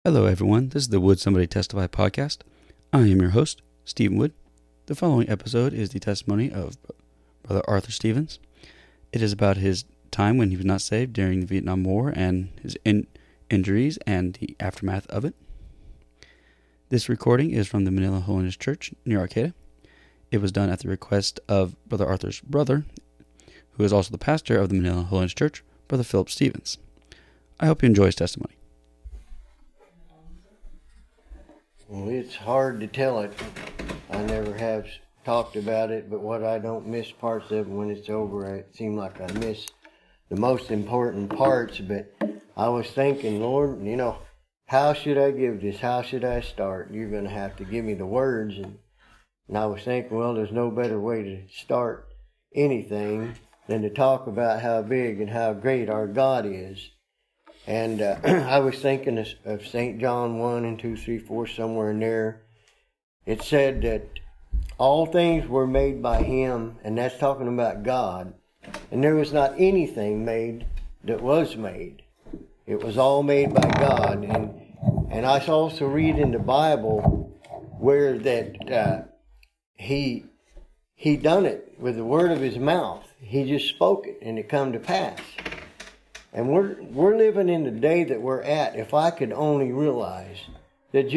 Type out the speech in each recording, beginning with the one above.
Hello, everyone. This is the Would Somebody Testify podcast. I am your host, Stephen Wood. The following episode is the testimony of Brother Arthur Stevens. It is about his time when he was not saved during the Vietnam War and his injuries and the aftermath of it. This recording is from the Manila Holiness Church near Arcata. It was done at the request of Brother Arthur's brother, who is also the pastor of the Manila Holiness Church, Brother Philip Stevens. I hope you enjoy his testimony. Well, it's hard to tell it. I never have talked about it, but what I don't miss parts of it when it's over, it seems like I miss the most important parts. But I was thinking, Lord, how should I give this? How should I start? You're going to have to give me the words. And I was thinking, well, there's no better way to start anything than to talk about how big and how great our God is. And I was thinking of St. John 1 and 2, 3, 4, somewhere in there. It said that all things were made by Him, and that's talking about God. And there was not anything made that was made. It was all made by God. And I also read in the Bible where that He done it with the word of His mouth. He just spoke it, and it come to pass. And we're living in the day that we're at. If I could only realize that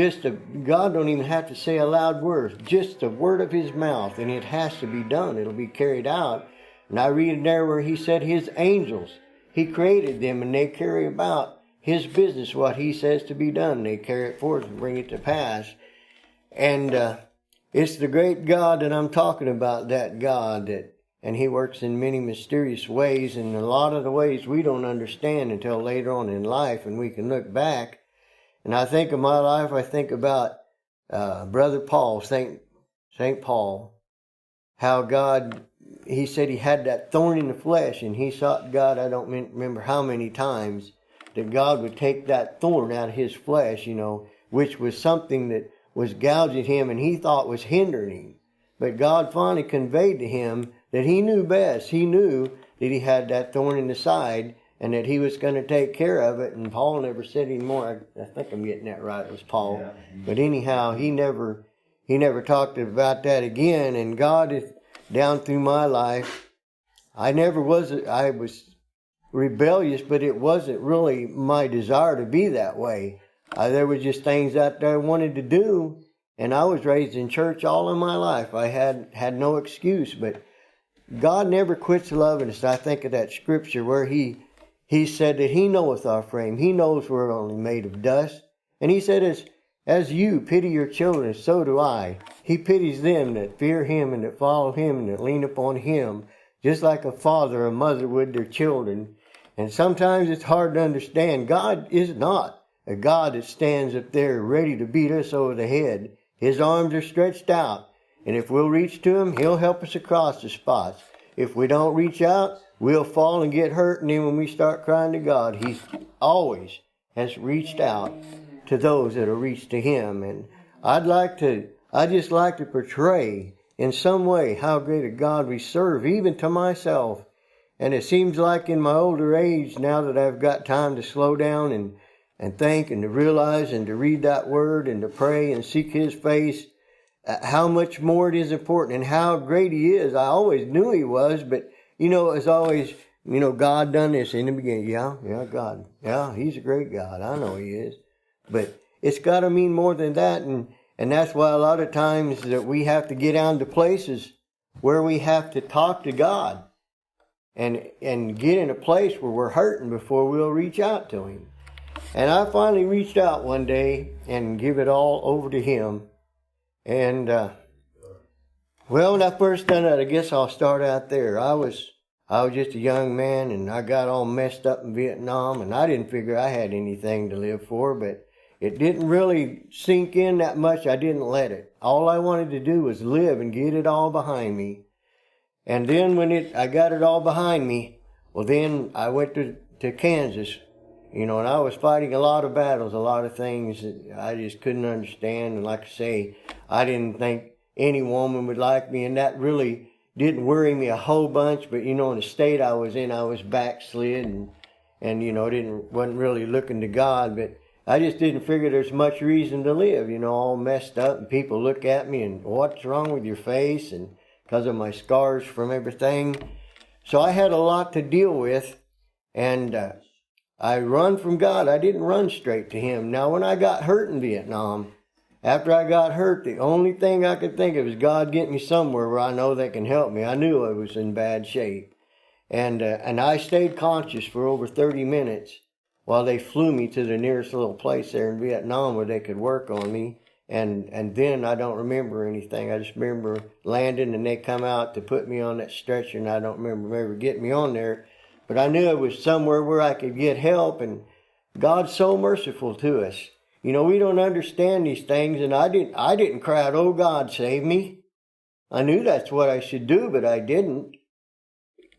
God don't even have to say a loud word, just the word of His mouth, and it has to be done. It'll be carried out. And I read in there where He said His angels, He created them, and they carry about His business, what He says to be done. They carry it forth and bring it to pass. And it's the great God that I'm talking about, that God and He works in many mysterious ways, and a lot of the ways we don't understand until later on in life, and we can look back. And I think of my life, I think about Brother Paul, Saint Paul, how God, he said he had that thorn in the flesh, and he sought God, I don't remember how many times, that God would take that thorn out of his flesh, which was something that was gouging him and he thought was hindering him. But God finally conveyed to him that He knew best. He knew that he had that thorn in the side and that He was going to take care of it. And Paul never said anymore. I think I'm getting that right. It was Paul. Yeah. But anyhow, he never talked about that again. And God is down through my life. I was rebellious, but it wasn't really my desire to be that way. There were just things out there I wanted to do. And I was raised in church all of my life. I had no excuse, but God never quits loving us. I think of that scripture where He said that He knoweth our frame. He knows we're only made of dust. And He said, as you pity your children, so do I. He pities them that fear Him and that follow Him and that lean upon Him, just like a father or mother would their children. And sometimes it's hard to understand. God is not a God that stands up there ready to beat us over the head. His arms are stretched out, and if we'll reach to Him, He'll help us across the spots. If we don't reach out, we'll fall and get hurt, and then when we start crying to God, He always has reached out to those that are reached to Him. And I just like to portray in some way how great a God we serve, even to myself. And it seems like in my older age, now that I've got time to slow down and think and to realize and to read that word and to pray and seek His face, how much more it is important and how great He is. I always knew He was, but it's always, God done this in the beginning. Yeah, God. Yeah, He's a great God. I know He is. But it's got to mean more than that. And that's why a lot of times that we have to get down to places where we have to talk to God and get in a place where we're hurting before we'll reach out to Him. And I finally reached out one day and give it all over to Him. And, when I first done that, I guess I'll start out there. I was just a young man, and I got all messed up in Vietnam, and I didn't figure I had anything to live for, but it didn't really sink in that much. I didn't let it. All I wanted to do was live and get it all behind me. And then when I got it all behind me, well, then I went to Kansas. And I was fighting a lot of battles, a lot of things that I just couldn't understand. And like I say, I didn't think any woman would like me, and that really didn't worry me a whole bunch. But, in the state I was in, I was backslid and wasn't really looking to God. But I just didn't figure there's much reason to live, all messed up, and people look at me and what's wrong with your face, and because of my scars from everything. So I had a lot to deal with, and I run from God. I didn't run straight to Him. Now, when I got hurt in Vietnam, after I got hurt, the only thing I could think of is God get me somewhere where I know they can help me. I knew I was in bad shape. And I stayed conscious for over 30 minutes while they flew me to the nearest little place there in Vietnam where they could work on me. And then I don't remember anything. I just remember landing, and they come out to put me on that stretcher, and I don't remember getting me on there. But I knew it was somewhere where I could get help, and God's so merciful to us. We don't understand these things, and I didn't cry out, "Oh God, save me." I knew that's what I should do, but I didn't.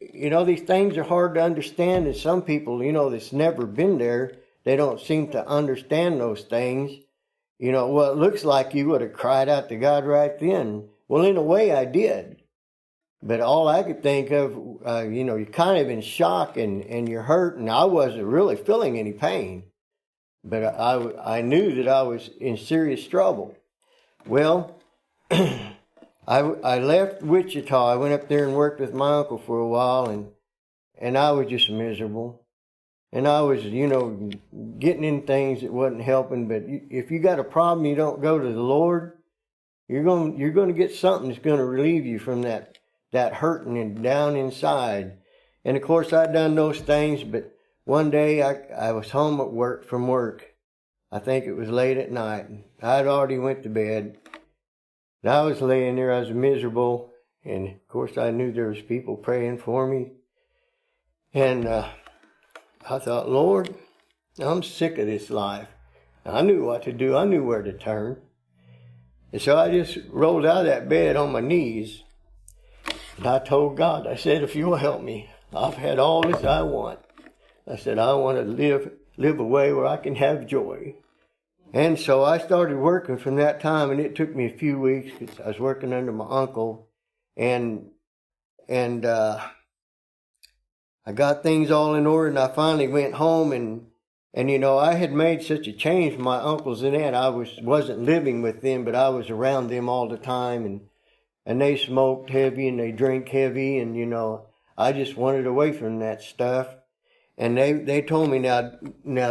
These things are hard to understand, and some people, that's never been there, they don't seem to understand those things. Well, it looks like you would have cried out to God right then. Well, in a way, I did. But all I could think of, you're kind of in shock and you're hurt, and I wasn't really feeling any pain. But I knew that I was in serious trouble. Well, I left Wichita. I went up there and worked with my uncle for a while, and I was just miserable. And I was, getting in things that wasn't helping. But if you got a problem, you don't go to the Lord, you're going to get something that's going to relieve you from that hurting and down inside. And of course, I'd done those things, but one day I was home from work. I think it was late at night. I'd already went to bed. And I was laying there, I was miserable. And of course, I knew there was people praying for me. And I thought, Lord, I'm sick of this life. I knew what to do. I knew where to turn. And so I just rolled out of that bed on my knees. And I told God, I said, if you'll help me, I've had all this I want. I said, I want to live a way where I can have joy. And so I started working from that time, and it took me a few weeks because I was working under my uncle. And I got things all in order, and I finally went home, and I had made such a change from my uncles and aunt. I wasn't living with them, but I was around them all the time, and they smoked heavy and they drank heavy, and I just wanted away from that stuff. And they told me, now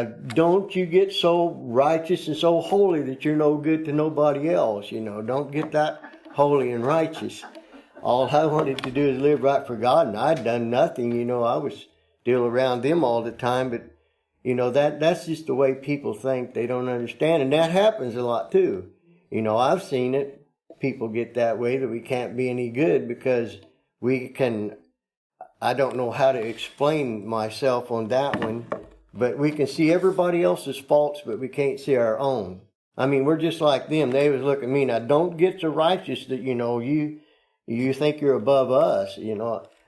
don't you get so righteous and so holy that you're no good to nobody else. Don't get that holy and righteous. All I wanted to do is live right for God, and I'd done nothing. I was still around them all the time, but that's just the way people think. They don't understand, and that happens a lot too. I've seen it. People get that way, that we can't be any good because I don't know how to explain myself on that one, but we can see everybody else's faults, but we can't see our own. I mean, we're just like them. They always look at me. Now, don't get so righteous that, you think you're above us.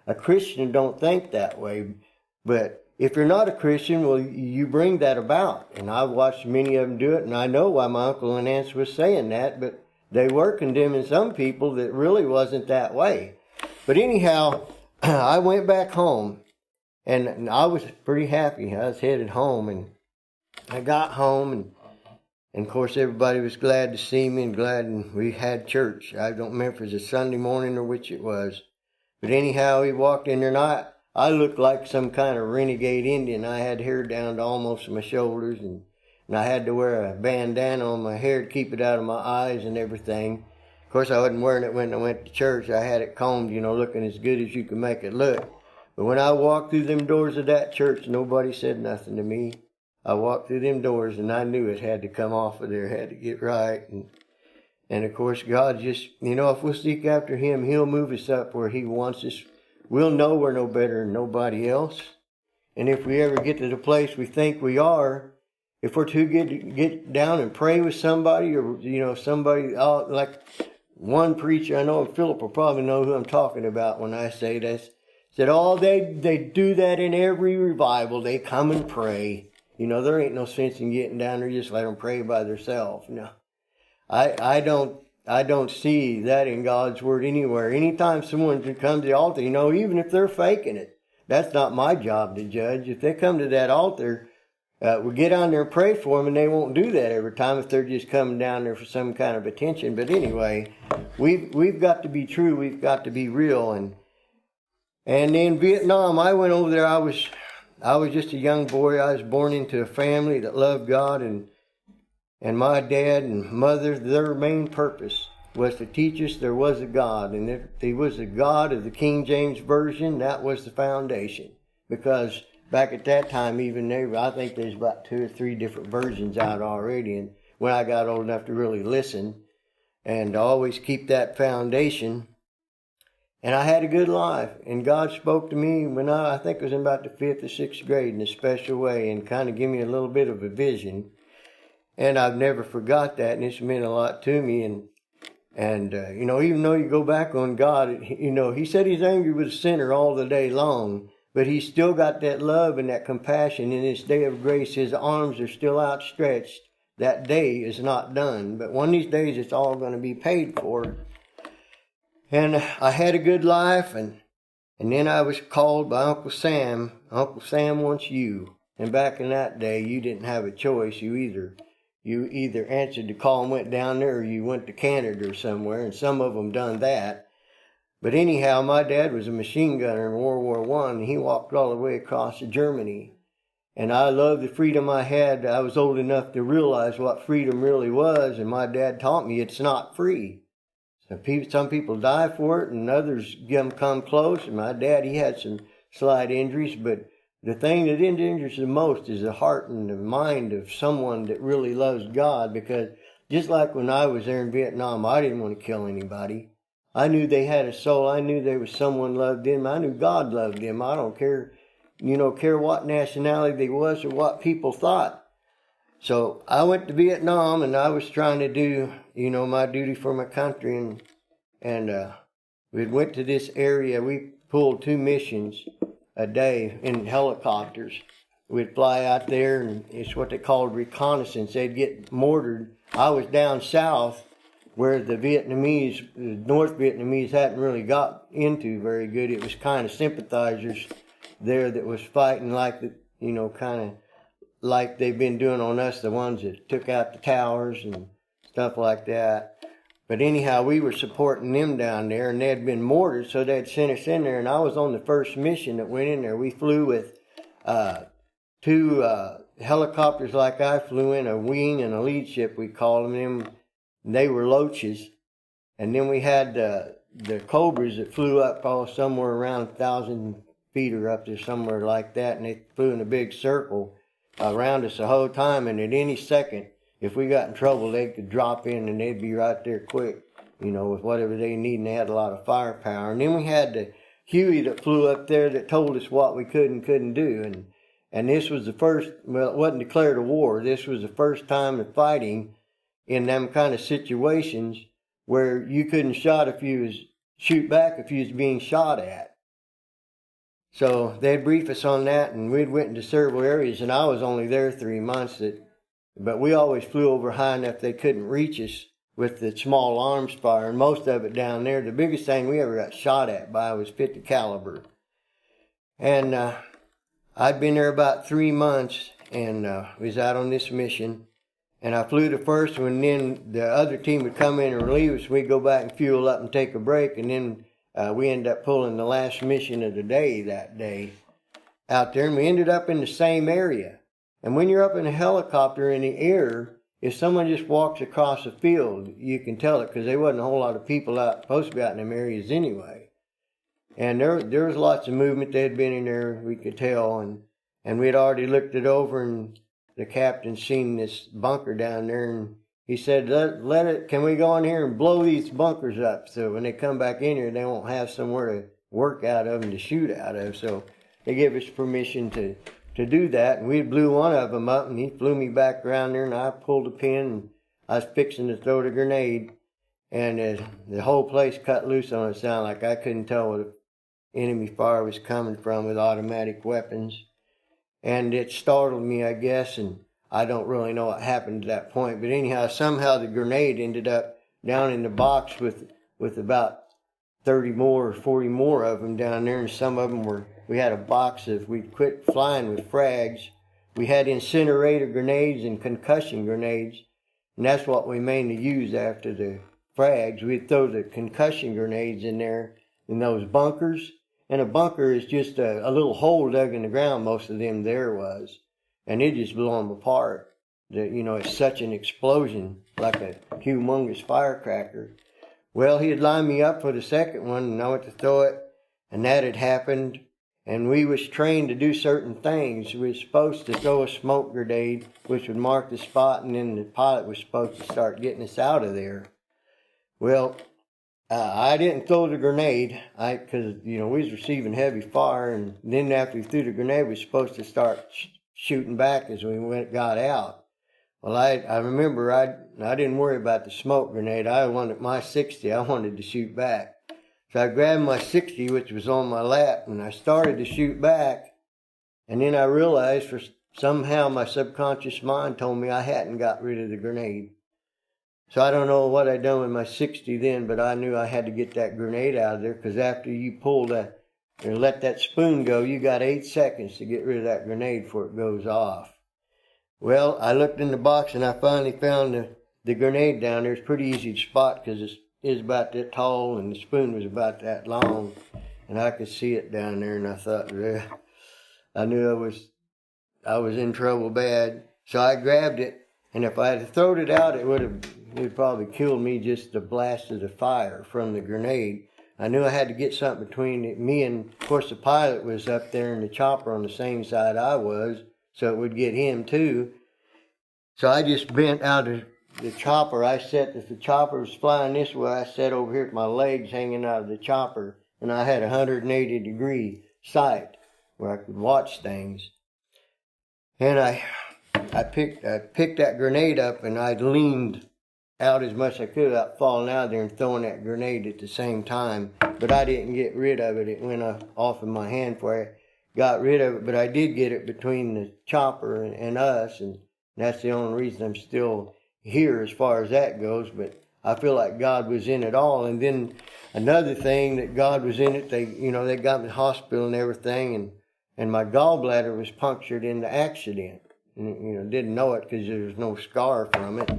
A Christian don't think that way. But if you're not a Christian, well, you bring that about. And I've watched many of them do it, and I know why my uncle and aunts was saying that, but they were condemning some people that really wasn't that way. But anyhow, I went back home, and I was pretty happy. I was headed home, and I got home, and of course everybody was glad to see me and glad we had church. I don't remember if it was a Sunday morning or which it was. But anyhow, he walked in there, and I looked like some kind of renegade Indian. I had hair down to almost my shoulders, and I had to wear a bandana on my hair to keep it out of my eyes and everything. Of course, I wasn't wearing it when I went to church. I had it combed, looking as good as you could make it look. But when I walked through them doors of that church, nobody said nothing to me. I walked through them doors, and I knew it had to come off of there, had to get right. And of course, God just, if we'll seek after Him, He'll move us up where He wants us. We'll know we're no better than nobody else. And if we ever get to the place we think we are, if we're too good to get down and pray with somebody, or, somebody, like one preacher, I know Philip will probably know who I'm talking about when I say this, said, they do that in every revival. They come and pray. There ain't no sense in getting down there, just let them pray by themselves. No, I don't see that in God's Word anywhere. Anytime someone comes to the altar, even if they're faking it, that's not my job to judge. If they come to that altar we get on there and pray for them, and they won't do that every time if they're just coming down there for some kind of attention. But anyway, we've got to be true. We've got to be real. And in Vietnam, I went over there. I was just a young boy. I was born into a family that loved God, and my dad and mother, their main purpose was to teach us there was a God, and if there was a God of the King James Version, that was the foundation. Because back at that time, even I think there's about 2 or 3 different versions out already. And when I got old enough to really listen and to always keep that foundation, and I had a good life. And God spoke to me when I think it was in about the 5th or 6th grade in a special way, and kind of gave me a little bit of a vision. And I've never forgot that, and it's meant a lot to me. And you know, even though you go back on God, you know, he said he's angry with a sinner all the day long, but he's still got that love and that compassion. In this day of grace, his arms are still outstretched. That day is not done, but one of these days it's all going to be paid for. And I had a good life, and then I was called by Uncle Sam. Uncle Sam wants you. And back in that day, you didn't have a choice. You either answered the call and went down there, or you went to Canada or somewhere, and some of them done that. But anyhow, my dad was a machine gunner in World War I, and he walked all the way across to Germany. And I loved the freedom I had. I was old enough to realize what freedom really was, and my dad taught me it's not free. Some people die for it, and others come close. And my dad, he had some slight injuries, but the thing that injures the most is the heart and the mind of someone that really loves God. Because just like when I was there in Vietnam, I didn't want to kill anybody. I knew they had a soul. I knew there was someone loved them. I knew God loved them. I don't care what nationality they was or what people thought. So I went to Vietnam, and I was trying to do, my duty for my country. And we went to this area. We pulled 2 missions a day in helicopters. We'd fly out there, and it's what they called reconnaissance. They'd get mortared. I was down south where the North Vietnamese hadn't really got into very good. It was kind of sympathizers there that was fighting like kind of like they've been doing on us, the ones that took out the towers and stuff like that. But anyhow, we were supporting them down there, and they'd been mortared, so they'd sent us in there. And I was on the first mission that went in there. We flew with 2 helicopters like I flew in, a wing and a lead ship, we called them. They were Loaches. And then we had the Cobras that flew up somewhere around 1,000 feet or up there, somewhere like that. And they flew in a big circle around us the whole time. And at any second, if we got in trouble, they could drop in and they'd be right there quick, with whatever they need. And they had a lot of firepower. And then we had the Huey that flew up there that told us what we could and couldn't do. And this was the first, well, it wasn't declared a war. This was the first time of fighting in them kind of situations where you couldn't shoot back if you was being shot at. So they'd brief us on that, and we'd went into several areas, and I was only there 3 months. But we always flew over high enough they couldn't reach us with the small arms fire, and most of it down there. The biggest thing we ever got shot at by was 50 caliber. And I'd been there about 3 months, and was out on this mission. And I flew the first one, and then the other team would come in and relieve us. We'd go back and fuel up and take a break, and then we ended up pulling the last mission of the day that day out there, and we ended up in the same area. And when you're up in a helicopter in the air, if someone just walks across the field, you can tell it, because there wasn't a whole lot of people supposed to be out in them areas anyway. And there was lots of movement. They had been in there, we could tell, and we had already looked it over, and the captain seen this bunker down there, and he said, can we go in here and blow these bunkers up, so when they come back in here, they won't have somewhere to work out of and to shoot out of. So they gave us permission to do that, and we blew one of them up, and he flew me back around there, and I pulled a pin, and I was fixing to throw the grenade, and the whole place cut loose on it. Sounded like I couldn't tell where the enemy fire was coming from with automatic weapons. And it startled me, I guess, and I don't really know what happened at that point. But anyhow, somehow the grenade ended up down in the box with about 30 more or 40 more of them down there, and some of them we had a box of, we'd quit flying with frags, we had incinerator grenades and concussion grenades, and that's what we mainly used after the frags. We'd throw the concussion grenades in there in those bunkers, and a bunker is just a little hole dug in the ground, most of them there was, and it just blew them apart. It's such an explosion, like a humongous firecracker. Well, he had lined me up for the second one, and I went to throw it, and that had happened, and we was trained to do certain things. We were supposed to throw a smoke grenade, which would mark the spot, and then the pilot was supposed to start getting us out of there. Well, I didn't throw the grenade, because, we was receiving heavy fire, and then after we threw the grenade, we were supposed to start shooting back as we got out. Well, I remember I didn't worry about the smoke grenade. I wanted my 60. I wanted to shoot back. So I grabbed my 60, which was on my lap, and I started to shoot back. And then I realized somehow my subconscious mind told me I hadn't got rid of the grenade. So I don't know what I'd done with my 60 then, but I knew I had to get that grenade out of there, because after you pull that or let that spoon go, you got 8 seconds to get rid of that grenade before it goes off. Well, I looked in the box and I finally found the grenade down there. It's pretty easy to spot because it's about that tall and the spoon was about that long, and I could see it down there. And I thought, I knew I was in trouble bad. So I grabbed it, and if I had thrown it out, it would probably killed me, just the blast of the fire from the grenade. I knew I had to get something between me and, of course, the pilot was up there in the chopper on the same side I was, so it would get him too. So I just bent out of the chopper. If the chopper was flying this way, I sat over here with my legs hanging out of the chopper, and I had 180-degree sight where I could watch things. And I picked that grenade up, and I leaned out as much as I could without falling out there and throwing that grenade at the same time. But I didn't get rid of it. It went off in my hand before I got rid of it, but I did get it between the chopper and us, and that's the only reason I'm still here as far as that goes. But I feel like God was in it all. And then another thing, that God was in it, they got me to the hospital and everything, and my gallbladder was punctured in the accident, and didn't know it because there was no scar from it.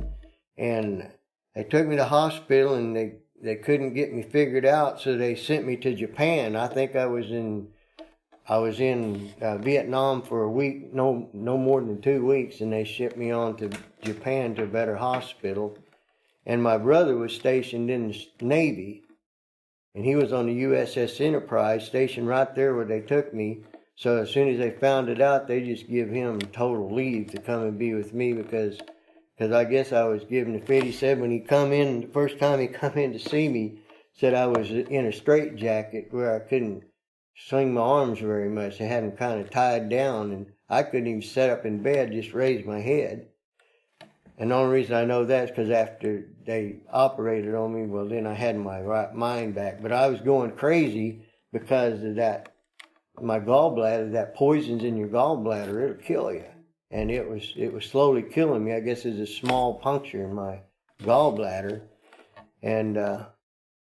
And they took me to the hospital, and they couldn't get me figured out, so they sent me to Japan. I think I was in Vietnam for a week, no more than 2 weeks, and they shipped me on to Japan to a better hospital. And my brother was stationed in the Navy, and he was on the USS Enterprise, stationed right there where they took me. So as soon as they found it out, they just give him total leave to come and be with me, because I guess I was given the fit. He said when he come in, the first time he come in to see me, said I was in a straitjacket where I couldn't swing my arms very much. They had them kind of tied down, and I couldn't even sit up in bed, just raise my head. And the only reason I know that is because after they operated on me, well, then I had my right mind back. But I was going crazy because of that, my gallbladder, that poison's in your gallbladder, it'll kill you. And it was slowly killing me. I guess it's a small puncture in my gallbladder. And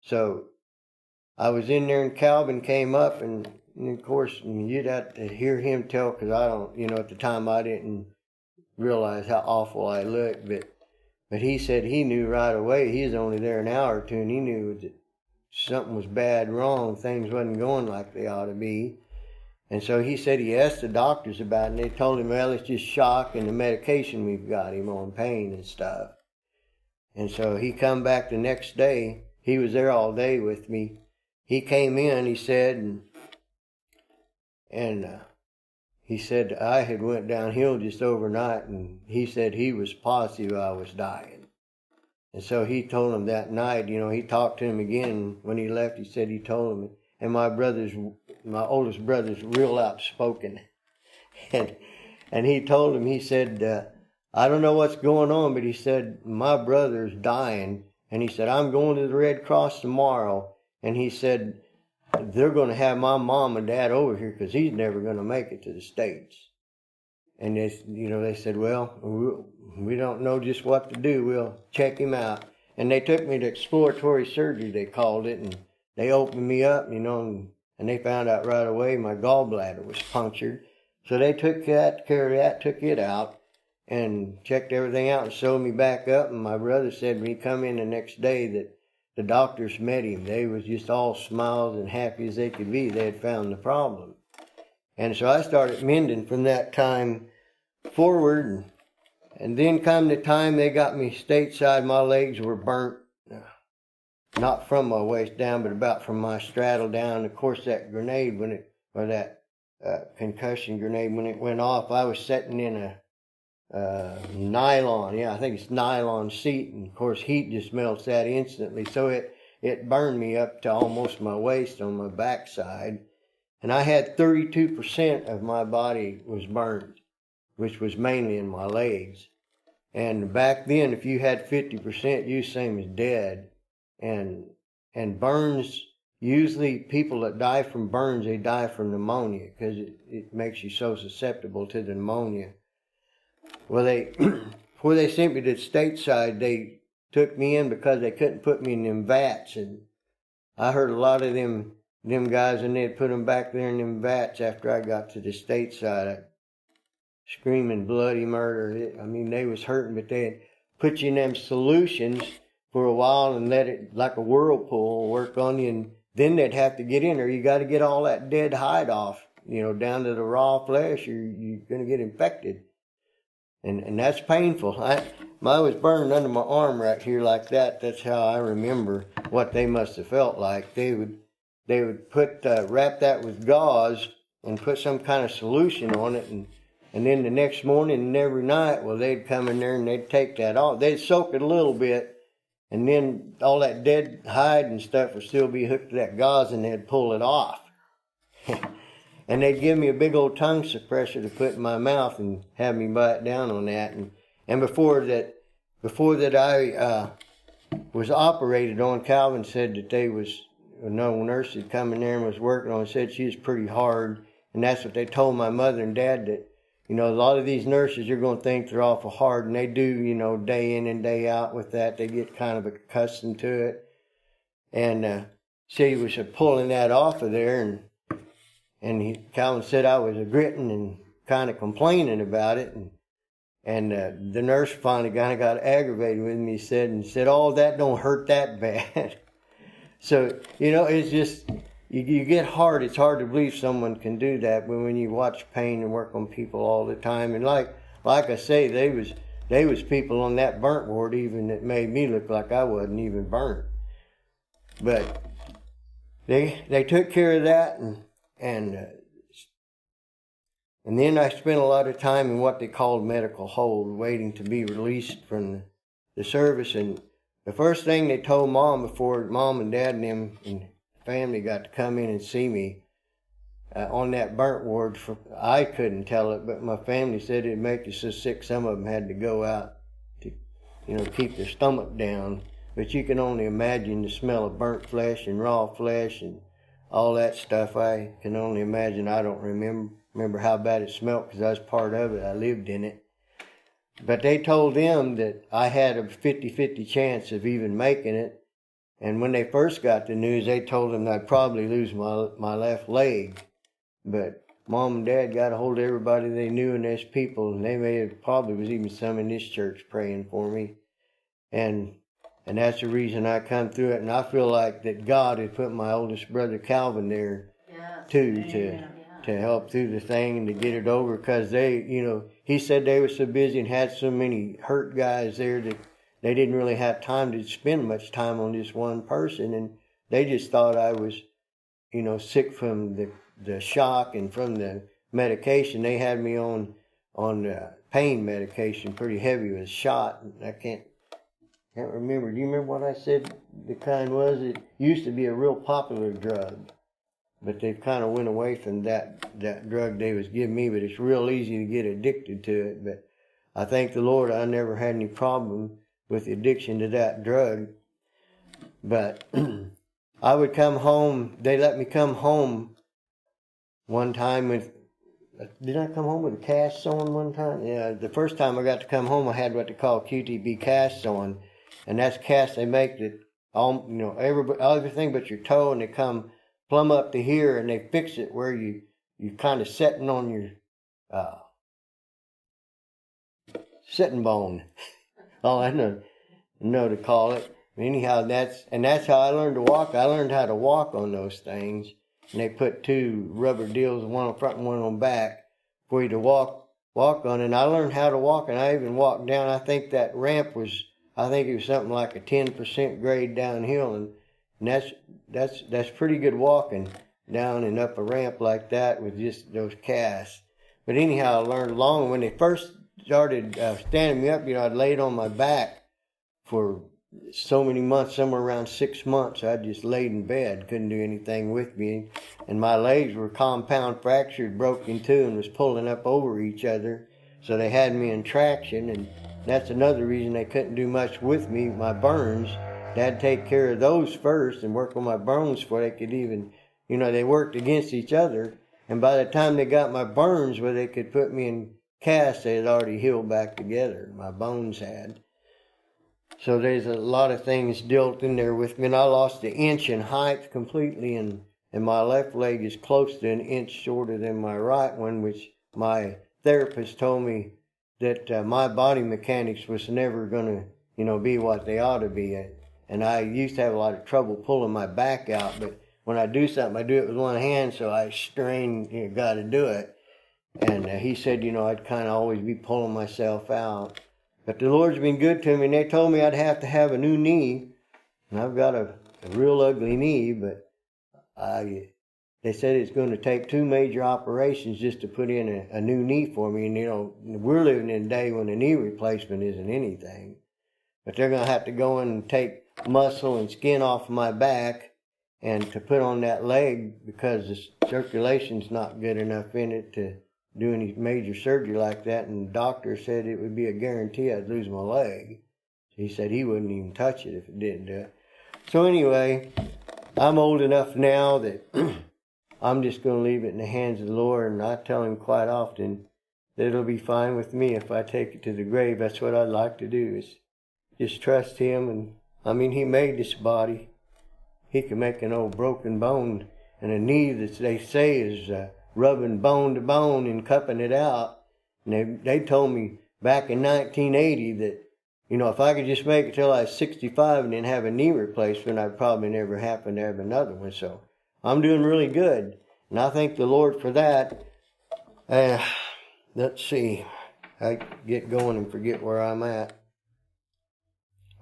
so I was in there, and Calvin came up, and of course, you'd have to hear him tell, because I don't, at the time I didn't realize how awful I looked, but he said he knew right away. He was only there an hour or two, and he knew that something was bad wrong. Things wasn't going like they ought to be. And so he said he asked the doctors about it, and they told him, well, it's just shock and the medication we've got him on, pain and stuff. And so he come back the next day. He was there all day with me. He came in, he said, and he said I had went downhill just overnight, and he said he was positive I was dying. And so he told him that night, he talked to him again when he left. He said he told him, and my oldest brother's real outspoken. And he told him, he said, I don't know what's going on, but he said, my brother's dying. And he said, I'm going to the Red Cross tomorrow. And he said, they're going to have my mom and dad over here because he's never going to make it to the States. And they said, well, we don't know just what to do. We'll check him out. And they took me to exploratory surgery, they called it. And they opened me up, and they found out right away my gallbladder was punctured. So they took care of that, took it out, and checked everything out and sewed me back up. And my brother said when he come in the next day that the doctors met him. They was just all smiles and happy as they could be. They had found the problem. And so I started mending from that time forward. And then come the time they got me stateside, my legs were burnt. Not from my waist down, but about from my straddle down. Of course, that grenade, that concussion grenade, when it went off, I was sitting in a nylon, I think it's nylon seat, and of course heat just melts that instantly. So it burned me up to almost my waist on my backside. And I had 32% of my body was burned, which was mainly in my legs. And back then, if you had 50%, you same as dead. And burns, usually people that die from burns, they die from pneumonia because it makes you so susceptible to the pneumonia. Well, before they sent me to stateside, they took me in because they couldn't put me in them vats. And I heard a lot of them guys, and they'd put them back there in them vats after I got to the stateside. Screaming bloody murder. I mean, they was hurting, but they'd put you in them solutions for a while and let it, like a whirlpool, work on you, and then they'd have to get in there. You got to get all that dead hide off, down to the raw flesh, or you're going to get infected. And that's painful. I was burned under my arm right here like that. That's how I remember what they must have felt like. They would put wrap that with gauze and put some kind of solution on it, and then the next morning and every night, well, they'd come in there and they'd take that off. They'd soak it a little bit, and then all that dead hide and stuff would still be hooked to that gauze, and they'd pull it off. And they'd give me a big old tongue suppressor to put in my mouth and have me bite down on that. And before that I was operated on, Calvin said that no nurse had come in there and was working on it, said she was pretty hard. And that's what they told my mother and dad, that, a lot of these nurses, you're going to think they're awful hard, and they do, day in and day out with that. They get kind of accustomed to it. And she was pulling that off of there, and Calvin said I was gritting and kind of complaining about it. And the nurse finally kind of got aggravated with me, said, oh, that don't hurt that bad. So, it's just, you get hard. It's hard to believe someone can do that when you watch pain and work on people all the time. And like I say, they was people on that burnt ward even that made me look like I wasn't even burnt. But they took care of that, and then I spent a lot of time in what they called medical hold, waiting to be released from the service. And the first thing they told Mom before Mom and Dad and them and family got to come in and see me on that burnt ward, I couldn't tell it, but my family said it'd make you so sick some of them had to go out to, keep their stomach down. But you can only imagine the smell of burnt flesh and raw flesh and all that stuff. I can only imagine. I don't remember how bad it smelled because I was part of it. I lived in it. But they told them that I had a 50-50 chance of even making it. And when they first got the news, they told them I'd probably lose my left leg. But Mom and Dad got a hold of everybody they knew and there's people, and they probably was even some in this church praying for me. And that's the reason I come through it. And I feel like that God had put my oldest brother Calvin there, too, to help through the thing and to get it over. Because he said they were so busy and had so many hurt guys there that they didn't really have time to spend much time on this one person. And they just thought I was, sick from the shock and from the medication. They had me on pain medication, pretty heavy with a shot. I can't remember. Do you remember what I said the kind was? It used to be a real popular drug, but they've kind of went away from that drug they was giving me, but it's real easy to get addicted to it. But I thank the Lord I never had any problem with the addiction to that drug. But I would come home. They let me come home one time did I come home with a cast on one time? Yeah, the first time I got to come home, I had what they call QTB casts on. And that's cast they make that everything but your toe, and they come plumb up to here, and they fix it where you kind of setting on sitting bone. All I know to call it. Anyhow, that's how I learned to walk. I learned how to walk on those things. And they put 2 rubber deals, one on front and one on back, for you to walk on. And I learned how to walk, and I even walked down. I think that ramp was, it was something like a 10% grade downhill, and that's pretty good walking down and up a ramp like that with just those casts. But anyhow, I learned along. When they first started standing me up, I'd laid on my back for so many months, somewhere around 6 months. I just laid in bed, couldn't do anything with me, and my legs were compound fractured, broke in two, and was pulling up over each other. So they had me in traction, and that's another reason they couldn't do much with me. My burns, they had to take care of those first and work on my bones before they could even, they worked against each other. And by the time they got my burns where they could put me in casts, they had already healed back together. My bones had. So there's a lot of things dealt in there with me. And I lost an inch in height completely, and my left leg is close to an inch shorter than my right one, which my therapist told me that my body mechanics was never going to, be what they ought to be. And I used to have a lot of trouble pulling my back out, but when I do something, I do it with one hand, so I strain, got to do it. And he said, I'd kind of always be pulling myself out. But the Lord's been good to me, and they told me I'd have to have a new knee. And I've got a real ugly knee, but they said it's going to take 2 major operations just to put in a new knee for me. And, we're living in a day when a knee replacement isn't anything. But they're going to have to go in and take muscle and skin off my back and to put on that leg, because the circulation's not good enough in it to do any major surgery like that. And the doctor said it would be a guarantee I'd lose my leg. He said he wouldn't even touch it if it didn't do it. So anyway, I'm old enough now that I'm just going to leave it in the hands of the Lord, and I tell him quite often that it'll be fine with me if I take it to the grave. That's what I'd like to do, is just trust him. And he made this body. He can make an old broken bone and a knee that they say is rubbing bone to bone and cupping it out. And they told me back in 1980 that, if I could just make it till I was 65 and then have a knee replacement, I'd probably never happen to have another one. So I'm doing really good, and I thank the Lord for that. Let's see. I get going and forget where I'm at.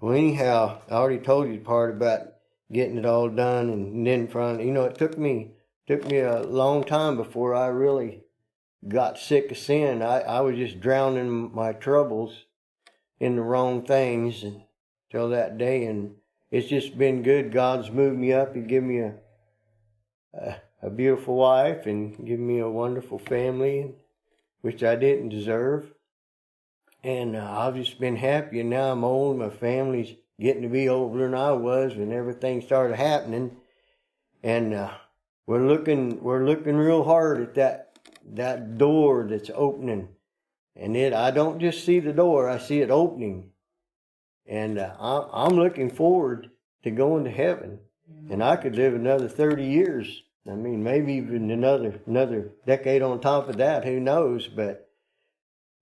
Well, anyhow, I already told you the part about getting it all done, and then it took me a long time before I really got sick of sin. I was just drowning my troubles in the wrong things until that day, and it's just been good. God's moved me up. He gave me a beautiful wife and given me a wonderful family, which I didn't deserve. And I've just been happy, and now I'm old. My family's getting to be older than I was when everything started happening. And we're looking real hard at that door that's opening. And I don't just see the door, I see it opening. And I'm looking forward to going to heaven. And I could live another 30 years. Maybe even another decade on top of that, who knows. But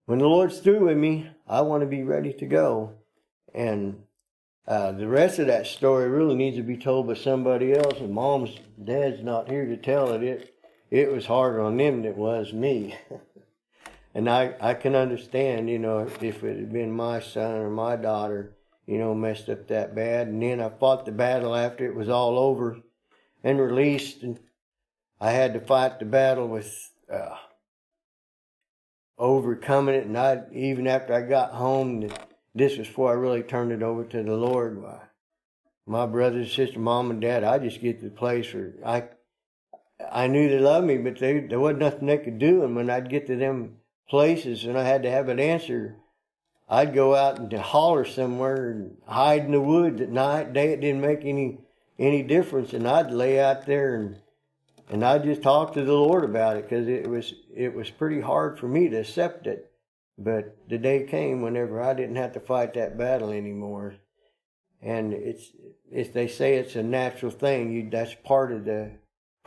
when the Lord's through with me, I want to be ready to go. And the rest of that story really needs to be told by somebody else. And Dad's not here to tell it. It was harder on them than it was me. And I can understand, if it had been my son or my daughter, messed up that bad. And then I fought the battle after it was all over and released. And I had to fight the battle with overcoming it. And even after I got home, this was before I really turned it over to the Lord. My brothers and sister, mom and dad, I just get to the place where I knew they loved me, but there wasn't nothing they could do. And when I'd get to them places and I had to have an answer, I'd go out and holler somewhere and hide in the woods at night. Day, it didn't make any difference. And I'd lay out there and I'd just talk to the Lord about it, because it was pretty hard for me to accept it. But the day came whenever I didn't have to fight that battle anymore. And they say it's a natural thing. That's part of the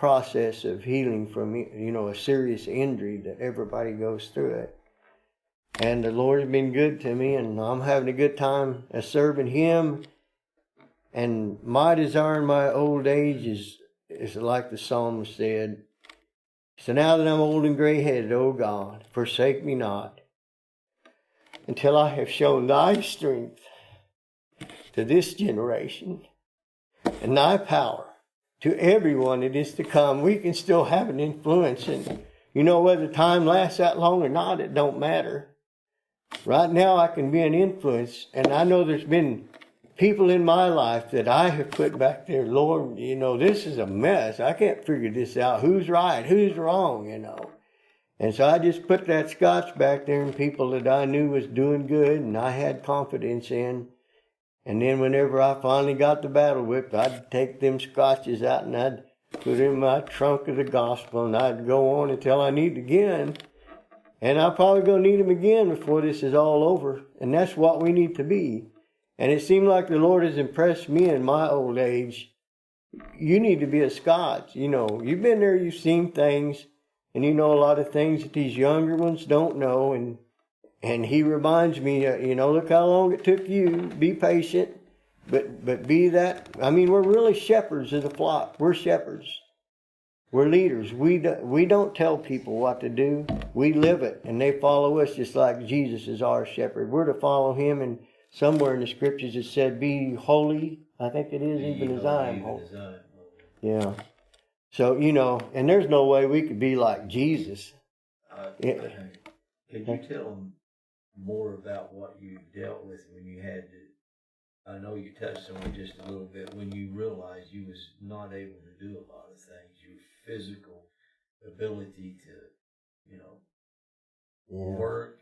process of healing from, a serious injury that everybody goes through it. And the Lord has been good to me, and I'm having a good time serving Him. And my desire in my old age is like the psalmist said, so now that I'm old and gray-headed, O God, forsake me not, until I have shown thy strength to this generation and thy power to everyone that is to come. We can still have an influence, and whether time lasts that long or not, it don't matter. Right now I can be an influence, and I know there's been people in my life that I have put back there, Lord, this is a mess. I can't figure this out. Who's right? Who's wrong, And so I just put that scotch back there, and people that I knew was doing good and I had confidence in. And then whenever I finally got the battle whip, I'd take them scotches out and I'd put in my trunk of the gospel, and I'd go on until I need again. And I'm probably going to need them again before this is all over. And that's what we need to be. And it seemed like the Lord has impressed me in my old age. You need to be a Scotch. You've been there, you've seen things, and you know a lot of things that these younger ones don't know. And He reminds me, look how long it took you. Be patient, but be that. We're really shepherds of the flock. We're shepherds. We're leaders. We don't tell people what to do. We live it, and they follow us just like Jesus is our shepherd. We're to follow Him, and somewhere in the scriptures it said, be holy. I think it is, even as I am holy. Yeah. So, and there's no way we could be like Jesus. Could you tell them more about what you dealt with when you had to, I know you touched on it just a little bit, when you realized you was not able to do a lot of things, your physical ability to, work,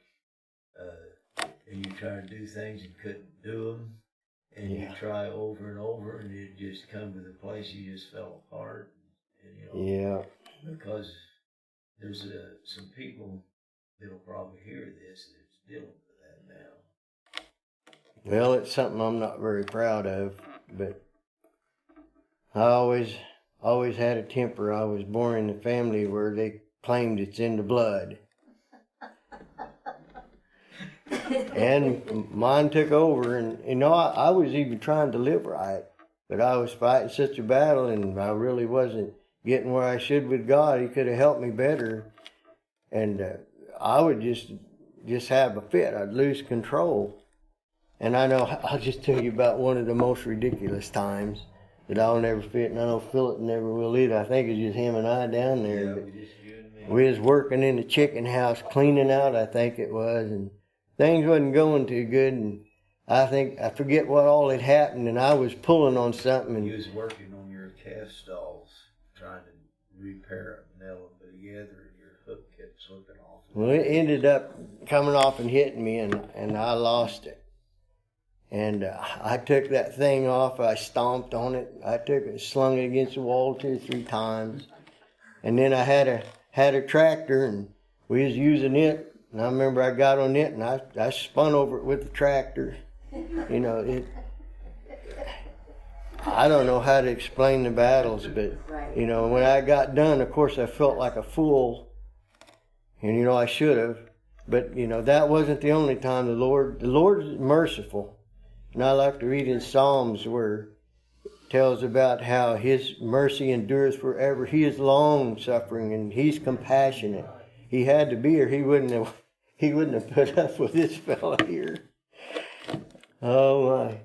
and you try to do things and couldn't do them, and you try over and over, and it just come to the place you just fell apart. And, because there's some people that'll probably hear this that's dealing with that now. Well, it's something I'm not very proud of, but I always had a temper. I was born in a family where they claimed it's in the blood. And mine took over, and I was even trying to live right, but I was fighting such a battle, and I really wasn't getting where I should with God. He could have helped me better, and I would just have a fit. I'd lose control. And I know, I'll just tell you about one of the most ridiculous times that I'll never fit, and I know Philip never will either. I think it's just him and I down there. Yeah, but we was working in the chicken house, cleaning out, I think it was, and things wasn't going too good, and I forget what all had happened, and I was pulling on something. And you was working on your calf stalls, trying to repair it, nail them together, and your hook kept slipping off. Well, it ended up coming off and hitting me, and I lost it. And I took that thing off, I stomped on it, I took it, slung it against the wall 2 or 3 times. And then I had a tractor, and we was using it. And I remember I got on it, and I spun over it with the tractor. I don't know how to explain the battles, but, when I got done, of course, I felt like a fool. And, I should have. But, that wasn't the only time the Lord is merciful. And I like to read in Psalms where it tells about how His mercy endures forever. He is long-suffering, and He's compassionate. He had to be, or He wouldn't have put up with this fella here. Oh my!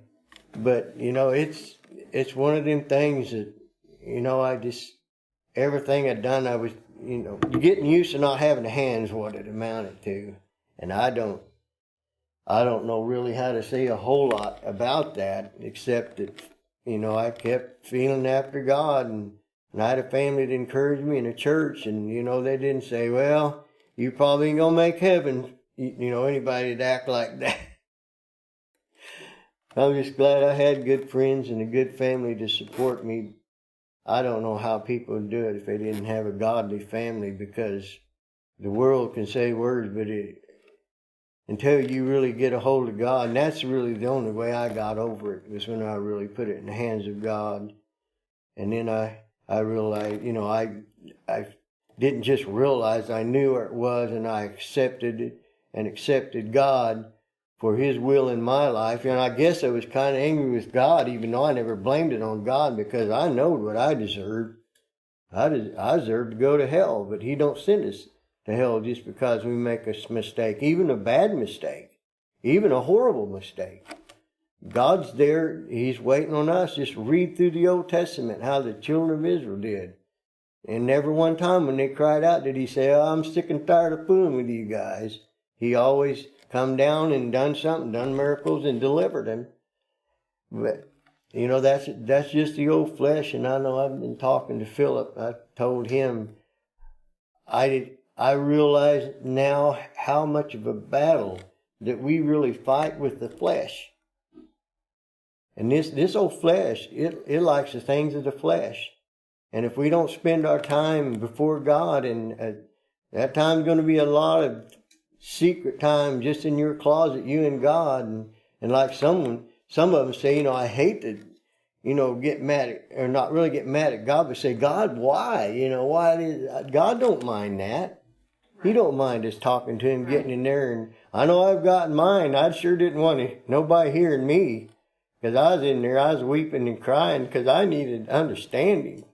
But it's one of them things that everything I'd done, I was getting used to not having a hand is what it amounted to, and I don't know really how to say a whole lot about that, except that I kept feeling after God, and I had a family that encouraged me in a church, and they didn't say, well, you probably ain't gonna make heaven. Anybody to act like that. I'm just glad I had good friends and a good family to support me. I don't know how people would do it if they didn't have a godly family, because the world can say words, but until you really get a hold of God, and that's really the only way I got over it, was when I really put it in the hands of God. And then I I realized, I didn't just realize, I knew where it was, and I accepted it and accepted God for His will in my life. And I guess I was kind of angry with God, even though I never blamed it on God, because I knowed what I deserved. I deserved to go to hell, but He don't send us to hell just because we make a mistake, even a bad mistake, even a horrible mistake. God's there. He's waiting on us. Just read through the Old Testament how the children of Israel did. And never one time when they cried out did He say, "Oh, I'm sick and tired of fooling with you guys." He always come down and done something, done miracles and delivered them. But, that's just the old flesh. And I know I've been talking to Philip. I told him, I realize now how much of a battle that we really fight with the flesh. And this old flesh, it likes the things of the flesh. And if we don't spend our time before God, and that time's going to be a lot of secret time just in your closet, you and God. And like some of them say, I hate to, get mad at, or not really get mad at God, but say, "God, why? Why? God don't mind that. He don't mind us talking to Him, getting in there." And I know I've got mine. I sure didn't want nobody hearing me, because I was in there, I was weeping and crying because I needed understanding.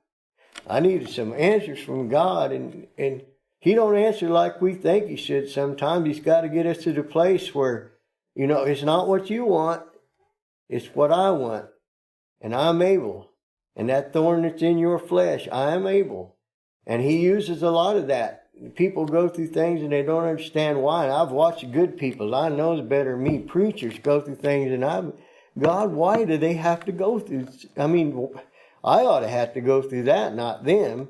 I needed some answers from God, and He don't answer like we think He should sometimes. He's got to get us to the place where, it's not what you want, it's what I want. And I'm able. And that thorn that's in your flesh, I am able. And He uses a lot of that. People go through things and they don't understand why. And I've watched good people, I know it's better than me, preachers go through things, and God, why do they have to go through? I mean, I ought to have to go through that, not them.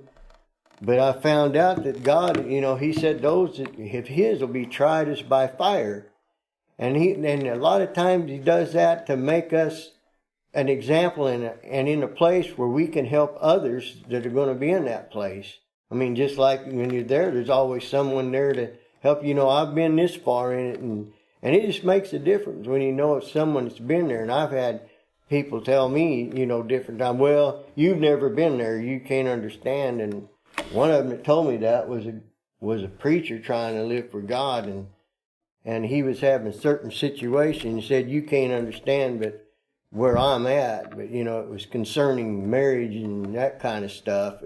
But I found out that God, He said those of His will be tried as by fire. And a lot of times He does that to make us an example and in a place where we can help others that are going to be in that place. I mean, just like when you're there, there's always someone there to help. I've been this far in it, and it just makes a difference when it's someone that's been there. And I've had people tell me, different times, "Well, you've never been there, you can't understand." And one of them that told me that was a preacher trying to live for God, and he was having certain situations. He said, "You can't understand, but where I'm at," but it was concerning marriage and that kind of stuff.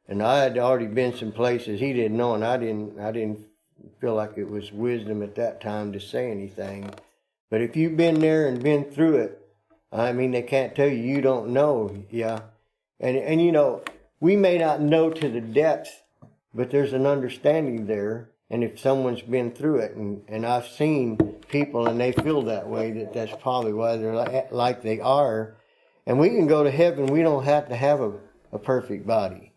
And I had already been some places he didn't know, and I didn't feel like it was wisdom at that time to say anything. But if you've been there and been through it, I mean, they can't tell you don't know. Yeah. And we may not know to the depth, but there's an understanding there. And if someone's been through it, and I've seen people and they feel that way, that's probably why they're like they are. And we can go to heaven. We don't have to have a perfect body.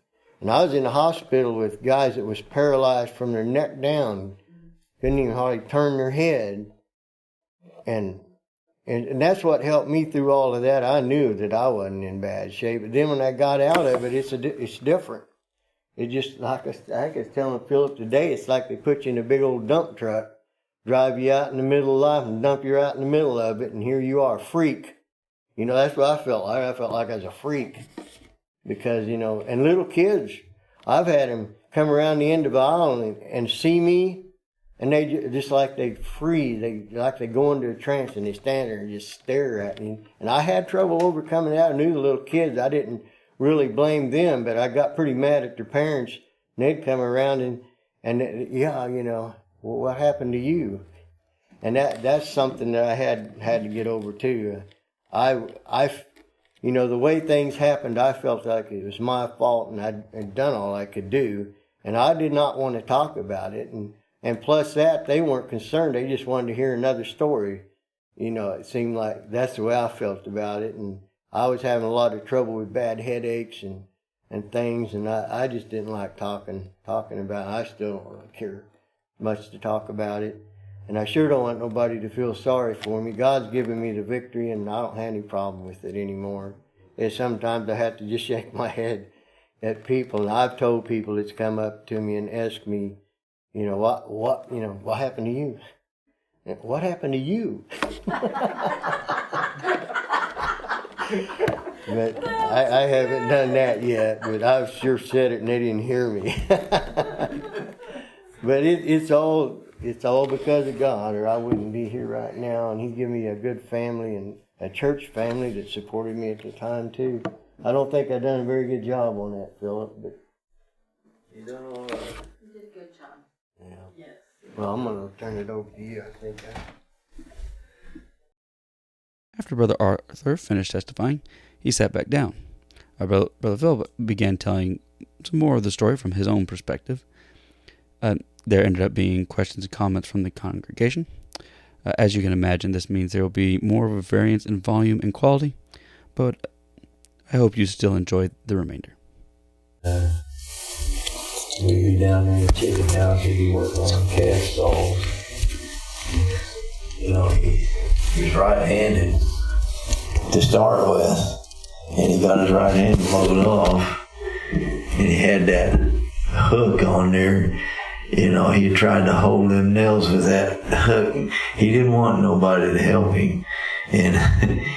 And I was in the hospital with guys that was paralyzed from their neck down. Couldn't even hardly turn their head. And that's what helped me through all of that. I knew that I wasn't in bad shape. But then when I got out of it, it's different. It just, like I was telling Philip today, it's like they put you in a big old dump truck, drive you out in the middle of life and dump you out in the middle of it, and here you are, freak. That's what I felt like. I felt like I was a freak. Because, and little kids, I've had them come around the end of the aisle and see me, and they just like they freeze. They go into a trance, and they stand there and just stare at me. And I had trouble overcoming that. I knew the little kids. I didn't really blame them, but I got pretty mad at their parents. And they'd come around and well, what happened to you? And that's something that I had to get over too. The way things happened, I felt like it was my fault, and I'd done all I could do, and I did not want to talk about it. And plus that, they weren't concerned. They just wanted to hear another story. It seemed like that's the way I felt about it. And I was having a lot of trouble with bad headaches and things, and I just didn't like talking about it. I still don't really care much to talk about it. And I sure don't want nobody to feel sorry for me. God's given me the victory, and I don't have any problem with it anymore. And sometimes I have to just shake my head at people, and I've told people that's come up to me and asked me, what happened to you? What happened to you? But I haven't done that yet, but I've sure said it and they didn't hear me. But it's all because of God, or I wouldn't be here right now. And He gave me a good family and a church family that supported me at the time too. I don't think I've done a very good job on that, Philip, but you done all right. You did a good job. Yeah. Yes. Well, I'm gonna turn it over to you. I think. After Brother Arthur finished testifying, he sat back down. Our Brother Philip began telling some more of the story from his own perspective. There ended up being questions and comments from the congregation. As you can imagine, this means there will be more of a variance in volume and quality, but I hope you still enjoy the remainder. We'd be down there in the chicken house, he'd be working on cast saws. You know, he was right-handed to start with, and he got his right hand loaded off, and he had that hook on there. You know, he tried to hold them nails with that hook. He didn't want nobody to help him. And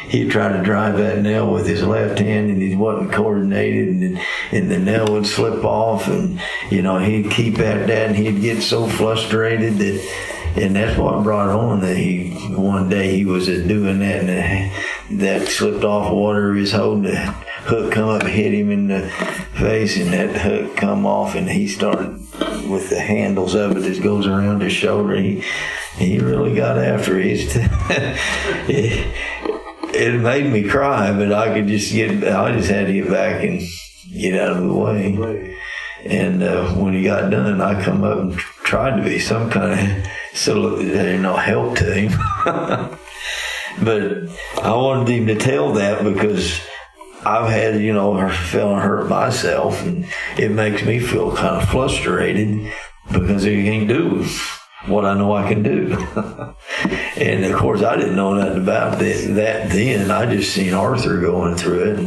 he tried to drive that nail with his left hand, and he wasn't coordinated, and the nail would slip off, and, you know, he'd keep at that, and he'd get so frustrated that, and that's what brought on that one day he was doing that, and that slipped off water he was holding. The hook come up and hit him in the face, and that hook come off, and he started with the handles of it that goes around his shoulder. He really got after it. It made me cry, but I just had to get back and get out of the way. And when he got done, I come up and tried to be some kind of help to him. But I wanted him to tell that because I've had, feeling hurt myself, and it makes me feel kind of frustrated because he can't do what I know I can do. And of course, I didn't know nothing about that then. I just seen Arthur going through it,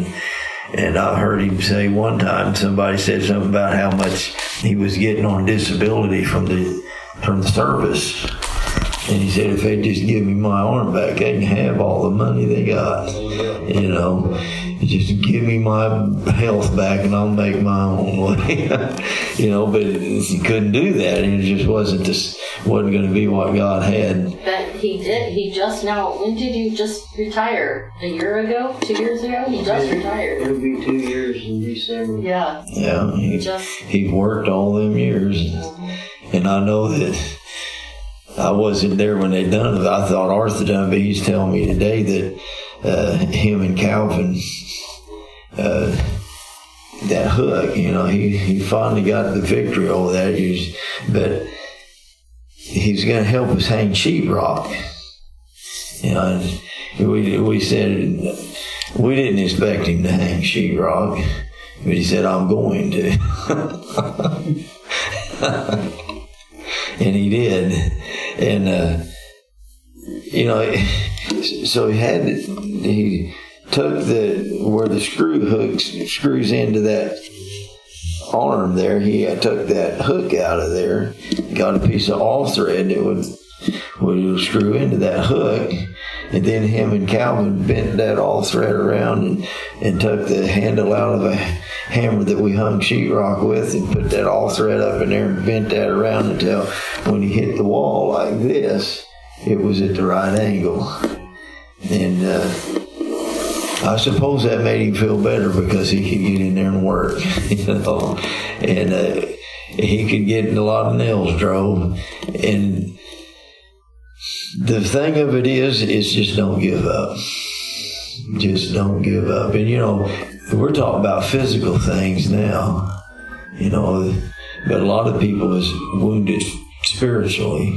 and I heard him say one time, somebody said something about how much he was getting on disability from the service. And he said, if they just give me my arm back, they can have all the money they got. Just give me my health back and I'll make my own way. But he couldn't do that. And it just wasn't going to be what God had. But he did. When did you just retire? A year ago? 2 years ago? He just retired. It'll be 2 years in December. Yeah. Yeah. He worked all them years. And I know that I wasn't there when they done it. I thought Arthur done it, but he's telling me today that him and Calvin, that hook, he finally got the victory over that. But he's going to help us hang sheetrock. We said we didn't expect him to hang sheetrock, but he said, I'm going to. And he did. And, so he took where the screw hooks screws into that arm there, he took that hook out of there, got a piece of all thread that would screw into that hook, and then him and Calvin bent that all thread around and took the handle out of a hammer that we hung sheetrock with and put that all thread up in there and bent that around until when he hit the wall like this, it was at the right angle. And I suppose that made him feel better because he could get in there and work, and he could get a lot of nails drove. And the thing of it is just don't give up. Just don't give up. And we're talking about physical things now, but a lot of people is wounded spiritually.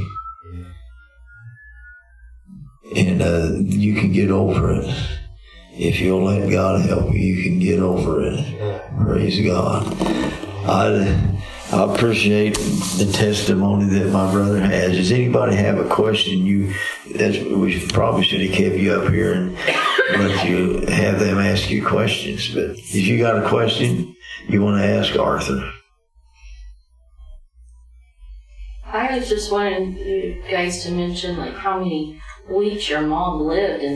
And you can get over it. If you'll let God help you, you can get over it. Praise God. I appreciate the testimony that my brother has. Does anybody have a question? We probably should have kept you up here and let you have them ask you questions. But if you got a question, you want to ask Arthur. I was just wanting you guys to mention how many weeks your mom lived in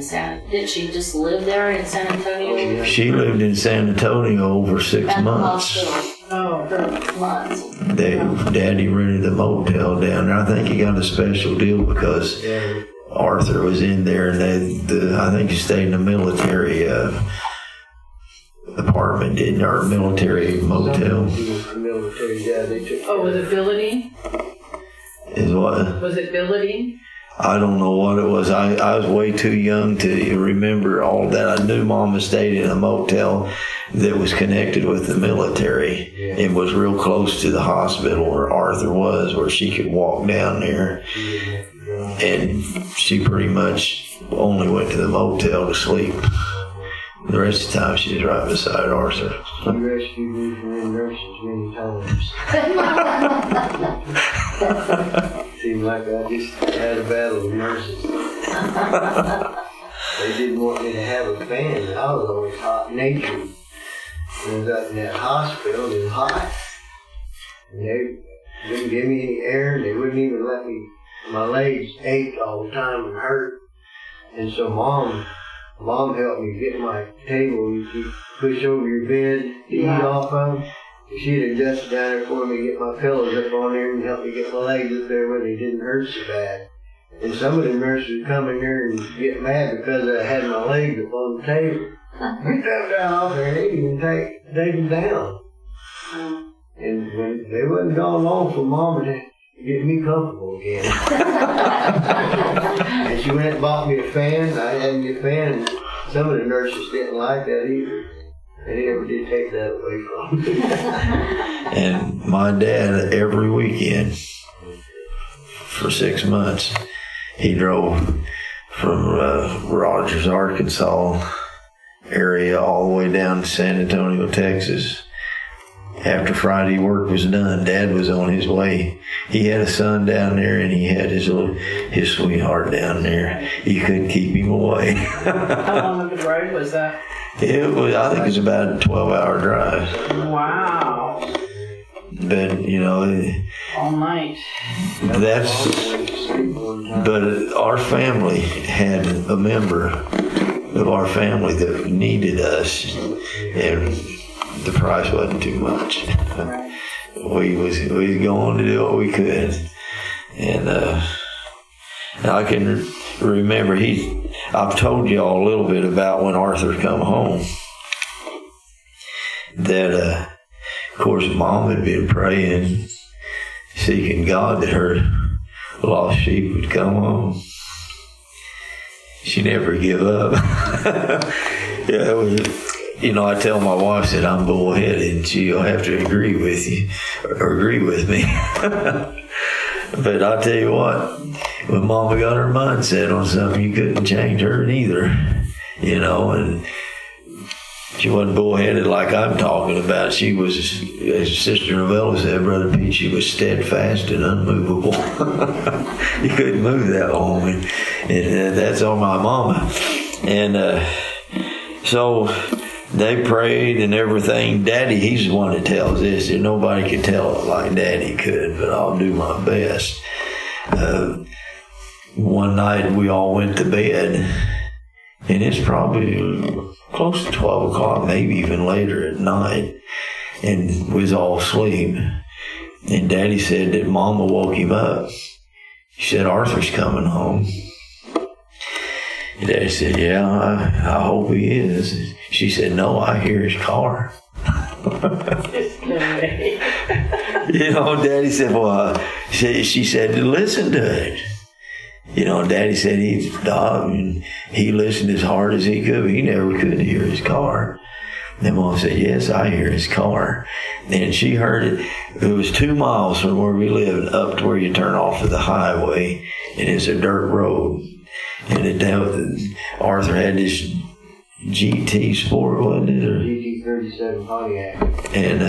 did she just live there in San Antonio? She lived in San Antonio over 6 At the months. hospital. Oh, for months. Daddy rented a motel down there. I think he got a special deal because Arthur was in there, and I think he stayed in a military apartment, didn't, or military motel. Military, yeah, they took. Oh, was it billeting? Is what? Was it billeting? I don't know what it was. I was way too young to remember all that. I knew Mama stayed in a motel that was connected with the military. It was real close to the hospital where Arthur was, where she could walk down there. And she pretty much only went to the motel to sleep. The rest of the time she was right beside Arthur. She rescued me from them nurses many times. Seemed like I just had a battle with nurses. They didn't want me to have a fan. I was always hot natured. When I was out in that hospital, it was hot. And they didn't give me any air, and they wouldn't even let me. My legs ached all the time and hurt. And so Mom helped me get my table you push over your bed to eat off of. She'd adjust down there for me, get my pillows up on there, and help me get my legs up there where they didn't hurt so bad. And some of the nurses would come in there and get mad because I had my legs up on the table. Get them down off there, and they'd even take them down. And when they wasn't gone long for Mama to get me comfortable again. And she went and bought me a fan. I had me a fan. Some of the nurses didn't like that either. They never did take that away from me. And my dad, every weekend for 6 months, he drove from Rogers, Arkansas area all the way down to San Antonio, Texas. After Friday work was done, Dad was on his way. He had a son down there, and he had his sweetheart down there. You couldn't keep him away. How long of a drive was that? It was, I think, it was about a 12-hour drive. Wow. But All night. But our family had a member of our family that needed us, and the price wasn't too much. We was going to do what we could, and I can remember I've told y'all a little bit about when Arthur come home. That of course Mom had been praying, seeking God that her lost sheep would come home. She never give up. I tell my wife that I'm bullheaded, and she'll have to agree with you, or agree with me. But I'll tell you what, when Mama got her mind set on something, you couldn't change her neither. And she wasn't bullheaded like I'm talking about. She was, as Sister Novella said, Brother Pete, she was steadfast and unmovable. You couldn't move that woman. And that's on my mama. And so they prayed and everything. Daddy, he's the one that tells this. And nobody could tell it like Daddy could, but I'll do my best. One night we all went to bed, and it's probably close to 12 o'clock, maybe even later at night, and we was all asleep. And Daddy said that Mama woke him up. She said, Arthur's coming home. And Daddy said, yeah, I hope he is. She said, no, I hear his car. Daddy said, well, she said, listen to it. Daddy said he's a dog, and he listened as hard as he could, but he never could hear his car. And Mom said, yes, I hear his car. And she heard it. It was 2 miles from where we lived up to where you turn off of the highway, and it's a dirt road. And Arthur had this GT Sport, wasn't it? Or GT37 Pontiac. And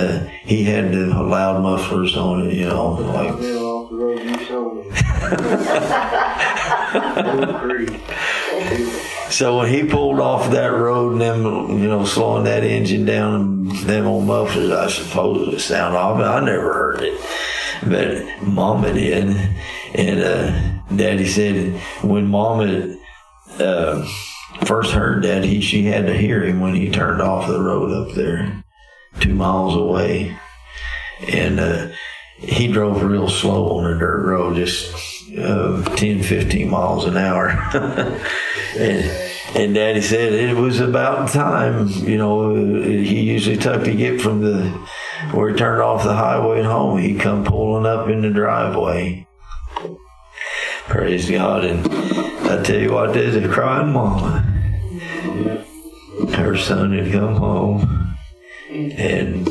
he had the loud mufflers on it, like. Off the road you sold me. So when he pulled off that road and them, slowing that engine down and them old mufflers, I suppose it would sound off. I never heard it, but Mama did. And Daddy said when Mom had first heard that, she had to hear him when he turned off the road up there 2 miles away. And he drove real slow on a dirt road, just 10, 15 miles an hour. and Daddy said it was about time. You know, he usually took to get from where he turned off the highway and home. He'd come pulling up in the driveway. Praise God. And I tell you what, there's a crying mama. Her son had come home. And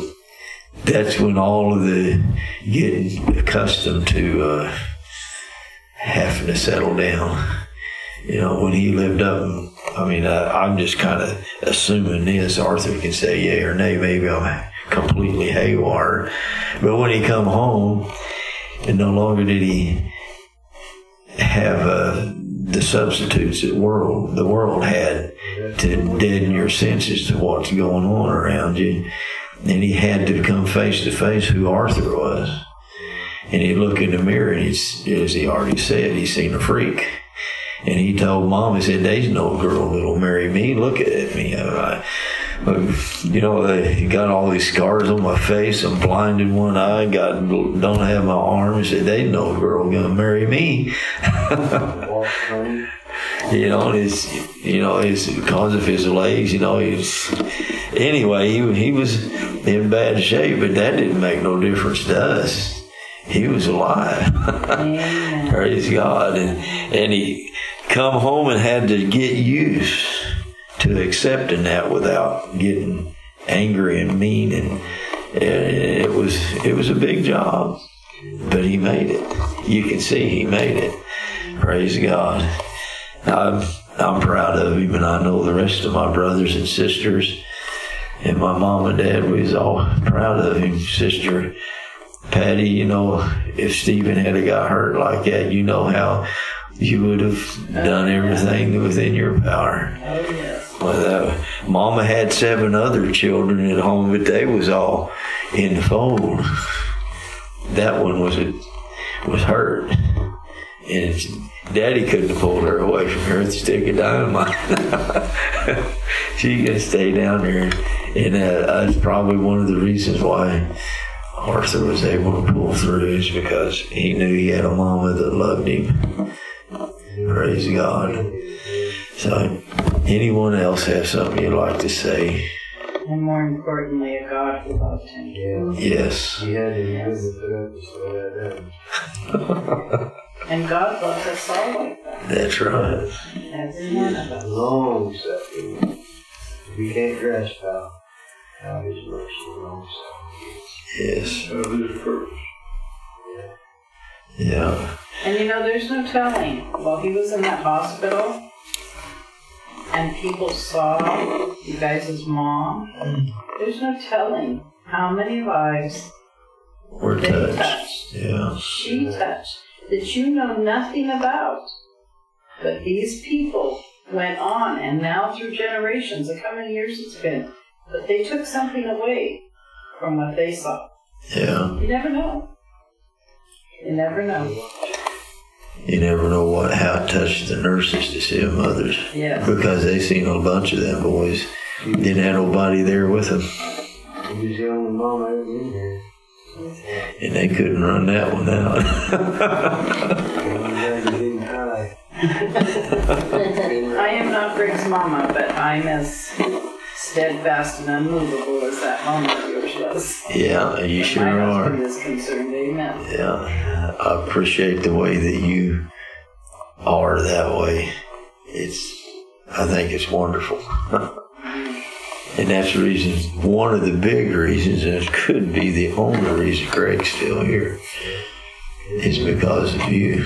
that's when all of the getting accustomed to having to settle down. You know, when he lived up, I'm just kind of assuming this. Arthur can say yay or nay. Maybe I'm completely haywire. But when he come home, and no longer did he have the substitutes that the world had to deaden your senses to what's going on around you. And he had to come face to face who Arthur was. And he'd look in the mirror, and as he already said, he seen a freak. And he told Mom, he said, there's no girl that'll marry me. Look at me. He got all these scars on my face. I'm blind in one eye. Don't have my arm. He said, there's no girl gonna marry me. It's because of his legs. Anyway, he was in bad shape, but that didn't make no difference to us. He was alive. Praise God. And he come home and had to get used to accepting that without getting angry and mean. And it was a big job, but he made it. You can see he made it. Praise God. I'm proud of him, and I know the rest of my brothers and sisters and my mom and dad, we was all proud of him. Sister Patty, if Stephen had got hurt like that, you know how you would have done everything within your power. Oh, yes. Well, Mama had 7 other children at home, but they was all in the fold. That one was hurt. And Daddy couldn't have pulled her away from her with a stick of dynamite. She could stay down there. And that's probably one of the reasons why Arthur was able to pull through, is because he knew he had a mama that loved him. Praise God. So, anyone else have something you'd like to say? And more importantly, a God who loved him. Yeah. Yes. He had to be good to put up to slow that down. And God loves us all like that. That's right. Every one of us. Long suffering. We can't grasp how His mercy long suffering. Yes. Yeah. And there's no telling. While he was in that hospital, and people saw you guys' mom, there's no telling how many lives We're they touched. touched. Yeah. She touched, that you know nothing about. But these people went on, and now through generations, look how many years it's been, but they took something away from what they saw. Yeah. You never know. You never know. You never know how it touched the nurses to see them others. Yes. Because they seen a bunch of them boys. Didn't have nobody there with them. He was the only mama ever in there. And they couldn't run that one out. One day he didn't cry. I am not Greg's mama, but I'm as steadfast and unmovable as that mama of yours was. Yeah, you sure My are. husband is concerned, amen. Yeah, I appreciate the way that you are that way. I think it's wonderful. And that's the reason, one of the big reasons, and it could be the only reason Greg's still here, is because of you.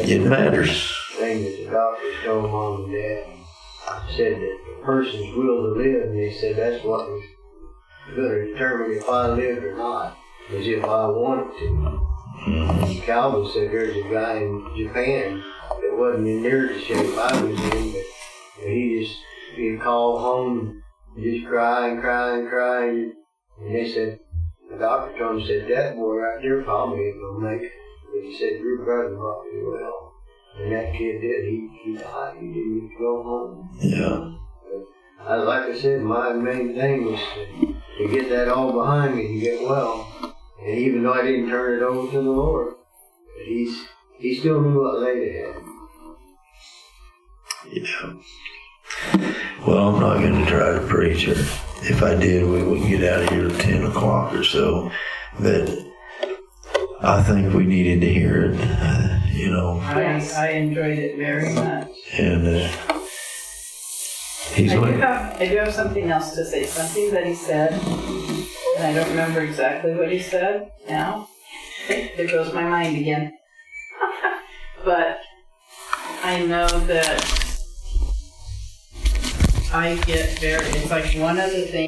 It matters. The thing that the doctors told Mom and Dad said that the person's will to live, and they said that's what was going to determine if I lived or not, is if I wanted to. Calvin said there's a guy in Japan that wasn't in near the shape I was in, but he'd call home and just cry and cry and cry, and they said, the doctor told him, said, that boy right there probably ain't gonna make it. But he said, your brother probably will. And that kid did. He died. He didn't get to go home. Yeah. But like I said, my main thing was to get that all behind me and get well. And even though I didn't turn it over to the Lord, but he still knew what lay ahead. Yeah. Well, I'm not going to try to preach, or if I did, we wouldn't get out of here at 10 o'clock or so. But I think we needed to hear it, you know. I enjoyed it very much. And I do have something else to say, something that he said, and I don't remember exactly what he said now. There goes my mind again. But I know that I get it's like one of the things